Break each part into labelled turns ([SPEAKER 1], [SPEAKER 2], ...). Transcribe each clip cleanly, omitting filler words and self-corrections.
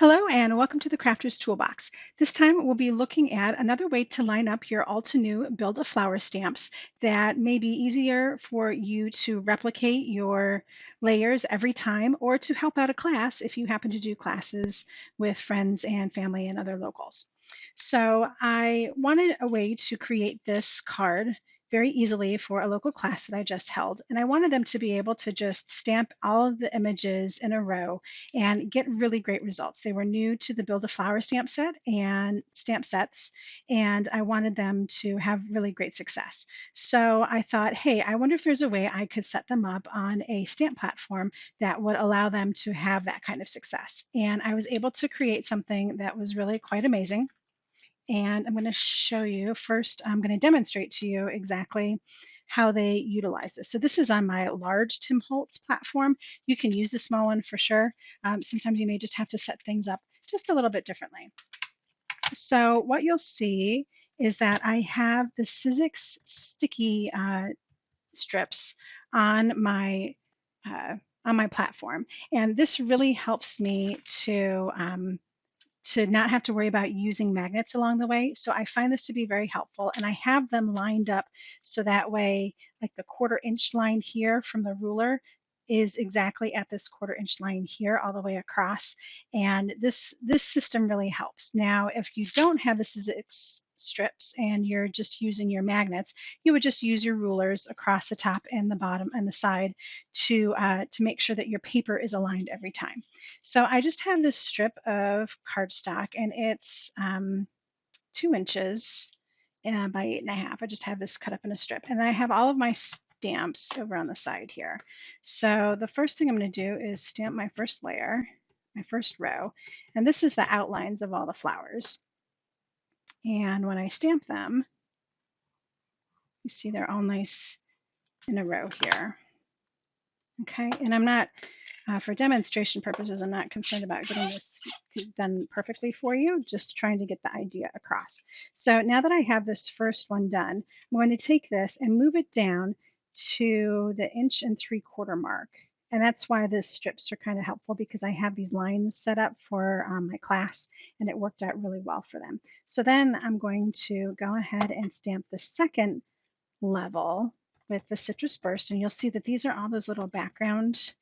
[SPEAKER 1] Hello and welcome to the Crafter's Toolbox. This time we'll be looking at another way to line up your Altenew Build-a-Flower stamps that may be easier for you to replicate your layers every time or to help out a class if you happen to do classes with friends and family and other locals. So I wanted a way to create this card very easily for a local class that I just held. And I wanted them to be able to just stamp all of the images in a row and get really great results. They were new to the Build a Flower stamp set and stamp sets, and I wanted them to have really great success. So I thought, hey, I wonder if there's a way I could set them up on a stamp platform that would allow them to have that kind of success. And I was able to create something that was really quite amazing. And I'm going to show you first, I'm going to demonstrate to you exactly how they utilize this. So this is on my large Tim Holtz platform. You can use the small one for sure. Sometimes you may just have to set things up just a little bit differently. So what you'll see is that I have the Sizzix sticky strips on my platform, and this really helps me to not have to worry about using magnets along the way. So I find this to be very helpful. And I have them lined up so that way, like the 1/4 inch line here from the ruler is exactly at this 1/4 inch line here all the way across. And this system really helps. Now, if you don't have the Sizzix strips and you're just using your magnets, you would just use your rulers across the top and the bottom and the side to make sure that your paper is aligned every time. So I just have this strip of cardstock, and it's 2 inches by 8.5. I just have this cut up in a strip, and I have all of my stamps over on the side here. So the first thing I'm going to do is stamp my first layer, my first row, and this is the outlines of all the flowers. And when I stamp them, you see they're all nice in a row here. Okay, and I'm not, for demonstration purposes, I'm not concerned about getting this done perfectly for you, just trying to get the idea across. So now that I have this first one done, I'm going to take this and move it down to the 1.75 inch mark. And that's why the strips are kind of helpful, because I have these lines set up for my class, and it worked out really well for them. So then I'm going to go ahead and stamp the second level with the Citrus Burst, and you'll see that these are all those little background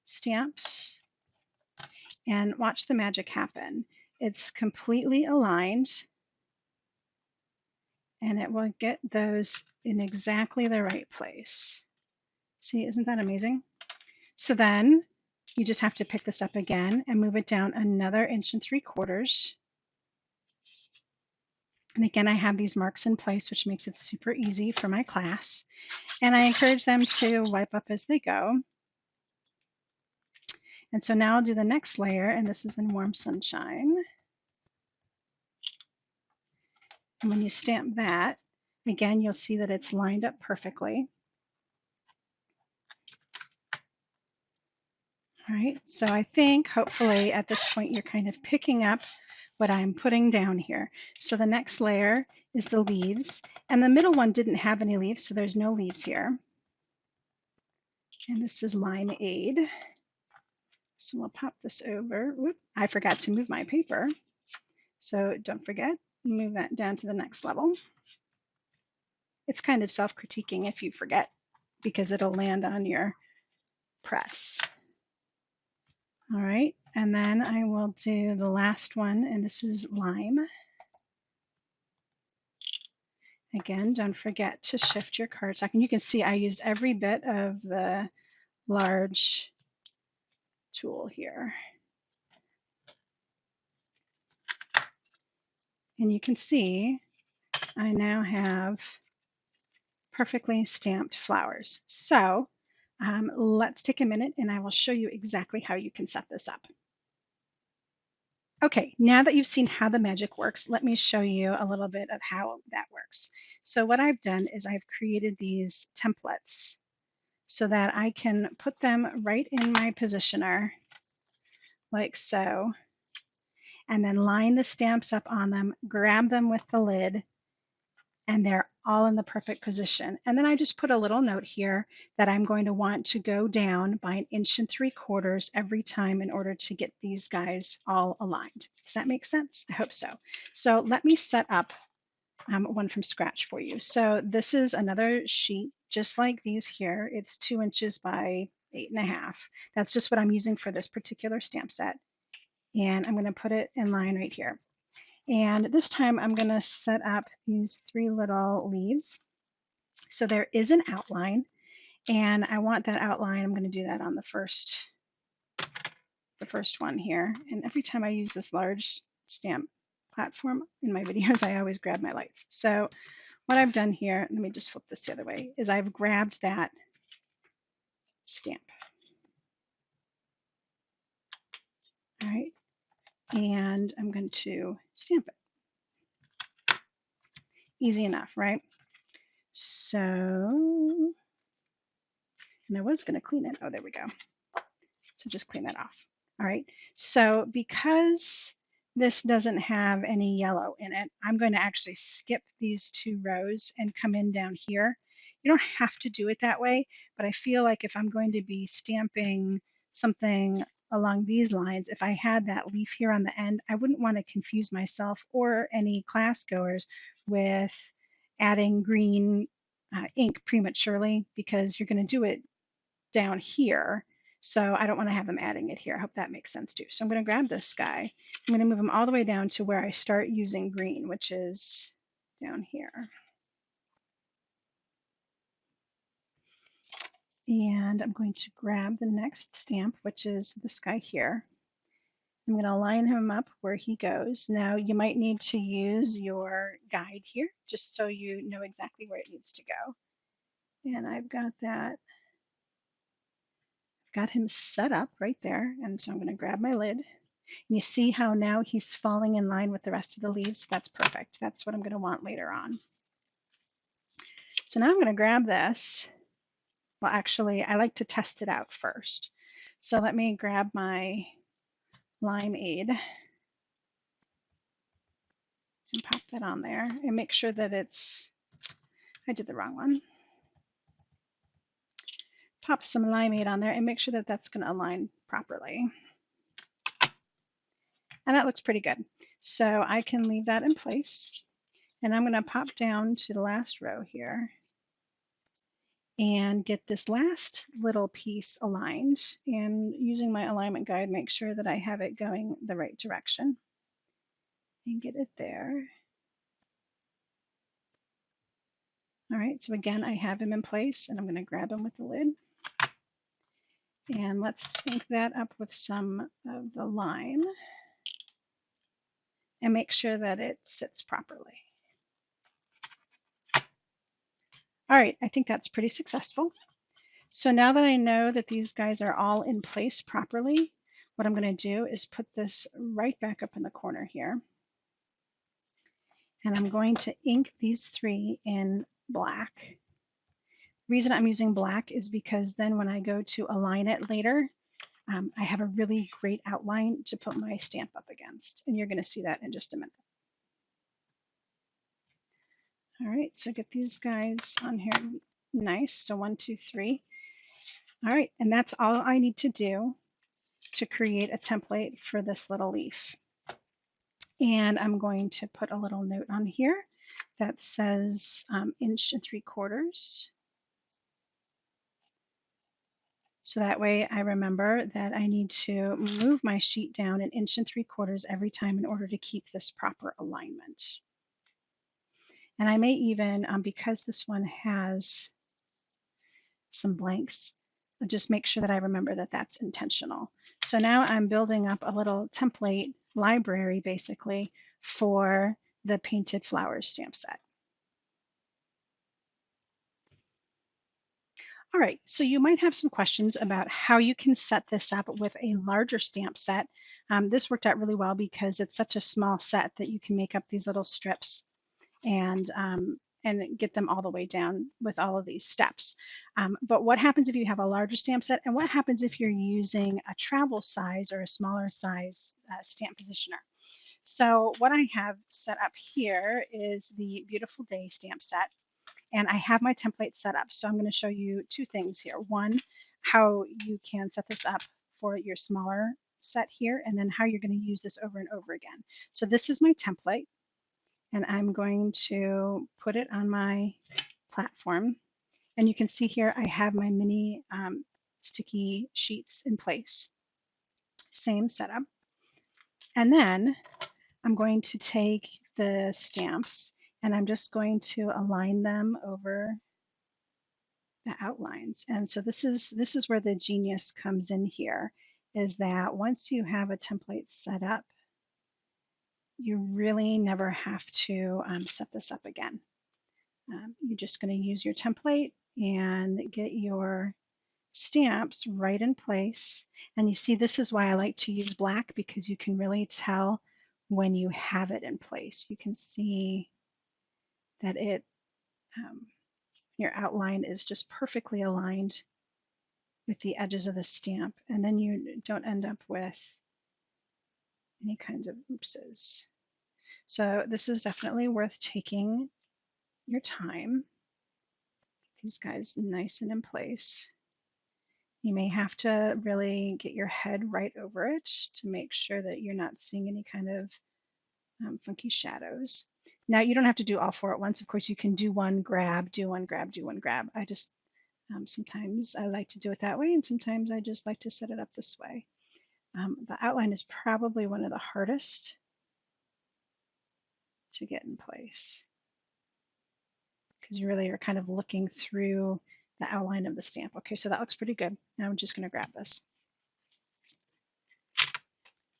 [SPEAKER 1] stamps, and watch the magic happen. It's completely aligned, and it will get those in exactly the right place. See, isn't that amazing? So then you just have to pick this up again and move it down another 1.75 inches. And again, I have these marks in place, which makes it super easy for my class. And I encourage them to wipe up as they go. And so now I'll do the next layer, and this is in Warm Sunshine. And when you stamp that, again, you'll see that it's lined up perfectly. All right, so I think hopefully at this point you're kind of picking up what I'm putting down here. So the next layer is the leaves, and the middle one didn't have any leaves, so there's no leaves here. And this is Line Aid. So we'll pop this over. Whoop, I forgot to move my paper. So don't forget, move that down to the next level. It's kind of self-critiquing if you forget, because it'll land on your press. All right, and then I will do the last one, and this is Lime. Again, don't forget to shift your cardstock, and you can see I used every bit of the large tool here. And you can see I now have perfectly stamped flowers. So let's take a minute and I will show you exactly how you can set this up. Okay, now that you've seen how the magic works, let me show you a little bit of how that works. So what I've done is I've created these templates so that I can put them right in my positioner, like so, and then line the stamps up on them, grab them with the lid, and they're all in the perfect position. And then I just put a little note here that I'm going to want to go down by 1.75 inches every time in order to get these guys all aligned. Does that make sense? I hope so. So let me set up one from scratch for you. So this is another sheet just like these here. It's 2 inches by 8.5. That's just what I'm using for this particular stamp set. And I'm going to put it in line right here. And this time I'm going to set up these 3 little leaves. So there is an outline, and I want that outline. I'm going to do that on the first one here. And every time I use this large stamp platform in my videos, I always grab my lights. So what I've done here, let me just flip this the other way, is I've grabbed that stamp. All right, and I'm going to stamp it. Easy enough, right? So, and I was going to clean it. Oh, there we go. So just clean that off. All right. So because this doesn't have any yellow in it, I'm going to actually skip these 2 rows and come in down here. You don't have to do it that way, but I feel like if I'm going to be stamping something along these lines, if I had that leaf here on the end, I wouldn't want to confuse myself or any class goers with adding green ink prematurely, because you're going to do it down here. So I don't want to have them adding it here. I hope that makes sense too. So I'm going to grab this guy. I'm going to move him all the way down to where I start using green, which is down here. And I'm going to grab the next stamp, which is this guy here. I'm going to line him up where he goes. Now you might need to use your guide here just so you know exactly where it needs to go. And I've got that. Got him set up right there. And so I'm going to grab my lid. And you see how now he's falling in line with the rest of the leaves? That's perfect. That's what I'm going to want later on. So now I'm going to grab this. Well, actually, I like to test it out first. So let me grab my limeade and pop that on there and make sure that it's, I did the wrong one. Pop some limeade on there and make sure that that's going to align properly. And that looks pretty good. So I can leave that in place. And I'm going to pop down to the last row here and get this last little piece aligned, and using my alignment guide, make sure that I have it going the right direction and get it there. All right, so again, I have him in place, and I'm going to grab him with the lid. And let's ink that up with some of the lime and make sure that it sits properly. All right, I think that's pretty successful. So now that I know that these guys are all in place properly, what I'm going to do is put this right back up in the corner here. And I'm going to ink these 3 in black. The reason I'm using black is because then when I go to align it later, I have a really great outline to put my stamp up against. And you're going to see that in just a minute. All right, so get these guys on here nice. So 1, 2, 3. All right, and that's all I need to do to create a template for this little leaf. And I'm going to put a little note on here that says 1.75 inches. So that way I remember that I need to move my sheet down 1.75 inches every time in order to keep this proper alignment. And I may even, because this one has some blanks, just make sure that I remember that that's intentional. So now I'm building up a little template library basically for the Painted Flowers stamp set. All right, so you might have some questions about how you can set this up with a larger stamp set. This worked out really well because it's such a small set that you can make up these little strips and get them all the way down with all of these steps. But what happens if you have a larger stamp set, and what happens if you're using a travel size or a smaller size stamp positioner? So what I have set up here is the Beautiful Day stamp set. And I have my template set up. So I'm going to show you two things here. One, how you can set this up for your smaller set here, and then how you're going to use this over and over again. So this is my template, and I'm going to put it on my platform. And you can see here I have my mini sticky sheets in place. Same setup. And then I'm going to take the stamps and I'm just going to align them over the outlines. And so this is where the genius comes in here, is that once you have a template set up, you really never have to set this up again. You're just going to use your template and get your stamps right in place. And you see, this is why I like to use black, because you can really tell when you have it in place. You can see that your outline is just perfectly aligned with the edges of the stamp, and then you don't end up with any kinds of oopses. So this is definitely worth taking your time. Get these guys nice and in place. You may have to really get your head right over it to make sure that you're not seeing any kind of funky shadows. Now, you don't have to do all four at once. Of course, you can do one grab, do one grab, do one grab. I just sometimes I like to do it that way, and sometimes I just like to set it up this way. The outline is probably one of the hardest to get in place because you really are kind of looking through the outline of the stamp. Okay, so that looks pretty good. Now I'm just going to grab this.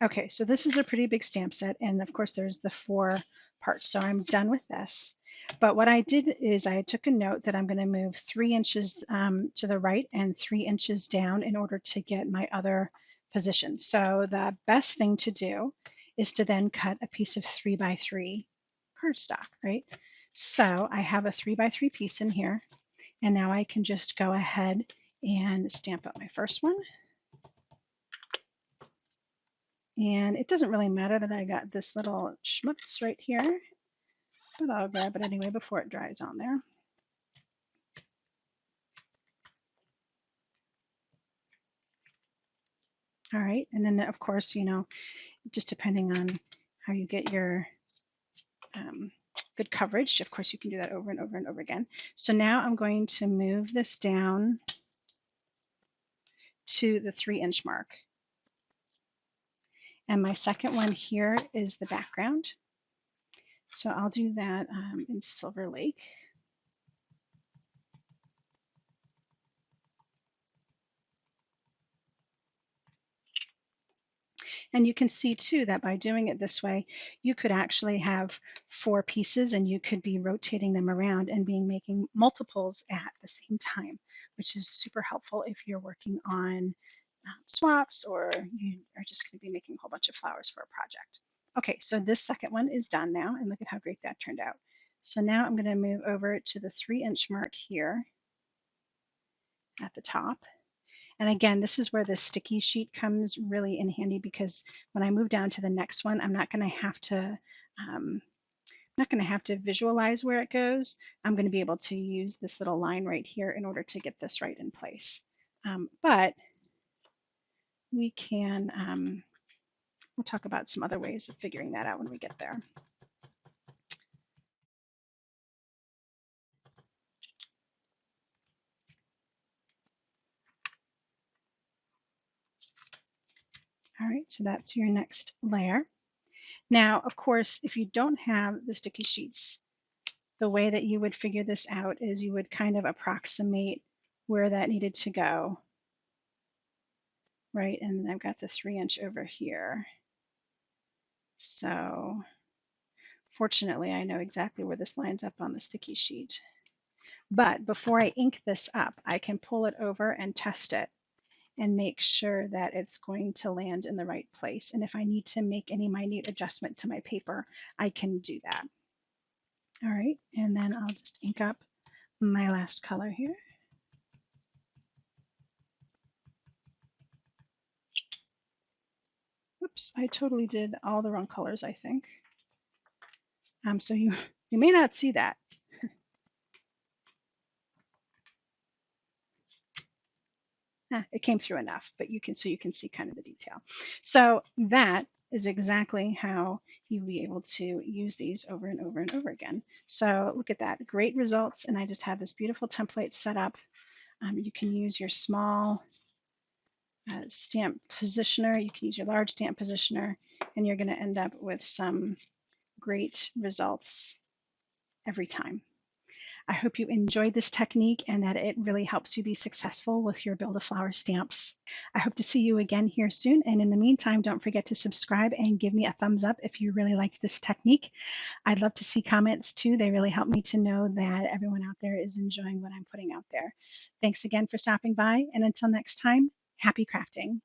[SPEAKER 1] Okay, so this is a pretty big stamp set, and of course there's the 4 parts, so I'm done with this. But what I did is I took a note that I'm going to move 3 inches to the right and 3 inches down in order to get my other position. So the best thing to do is to then cut a piece of 3x3 cardstock, right? So I have a 3x3 piece in here, and now I can just go ahead and stamp out my first one. And it doesn't really matter that I got this little schmutz right here, but I'll grab it anyway before it dries on there. All right, and then of course, you know, just depending on how you get your good coverage, of course you can do that over and over and over again. So now I'm going to move this down to the 3-inch mark. And my second one here is the background. So I'll do that in Silver Lake. And you can see too that by doing it this way, you could actually have 4 pieces and you could be rotating them around and making multiples at the same time, which is super helpful if you're working on swaps or you are just going to be making a whole bunch of flowers for a project. Okay, so this second one is done now, and look at how great that turned out. So now I'm going to move over to the 3-inch mark here at the top. And again, this is where the sticky sheet comes really in handy, because when I move down to the next one, I'm not going to have to visualize where it goes. I'm going to be able to use this little line right here in order to get this right in place. But we can, we'll talk about some other ways of figuring that out when we get there. All right, so that's your next layer. Now, of course, if you don't have the sticky sheets, the way that you would figure this out is you would kind of approximate where that needed to go, right? And then I've got the 3-inch over here. So fortunately, I know exactly where this lines up on the sticky sheet. But before I ink this up, I can pull it over and test it and make sure that it's going to land in the right place. And if I need to make any minute adjustment to my paper, I can do that. All right, and then I'll just ink up my last color here. Oops, I totally did all the wrong colors, I think. So you may not see that. It came through enough, but you can see kind of the detail. So that is exactly how you'll be able to use these over and over and over again. So look at that, great results. And I just have this beautiful template set up. You can use your small stamp positioner, you can use your large stamp positioner, and you're going to end up with some great results every time. I hope you enjoyed this technique and that it really helps you be successful with your Build-A-Flower stamps. I hope to see you again here soon. And in the meantime, don't forget to subscribe and give me a thumbs up if you really liked this technique. I'd love to see comments too. They really help me to know that everyone out there is enjoying what I'm putting out there. Thanks again for stopping by. And until next time, happy crafting.